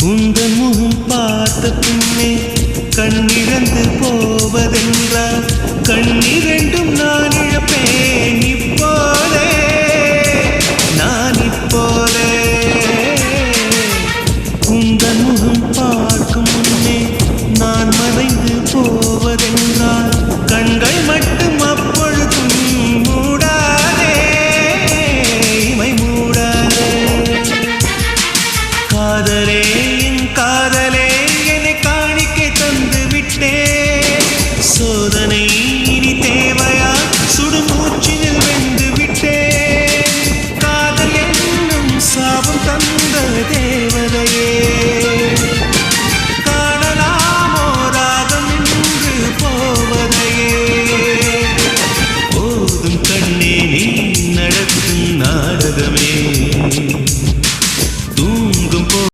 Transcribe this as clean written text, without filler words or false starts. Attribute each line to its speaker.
Speaker 1: உந்தன் முகம் பார்த்த பின்னே கண்ணிறந்து போவதென்றால் கண்ணிரண்டும் நான் இழப்பேன் இப்போதே நான் இப்போதே உந்தன் முகம் பார்க்கும் முன்னே நான் மறைந்து போவதென்றால் கண்கள் மட்டும் அப்பொழுதும் மூடாதே இமை மூடாதே காதலே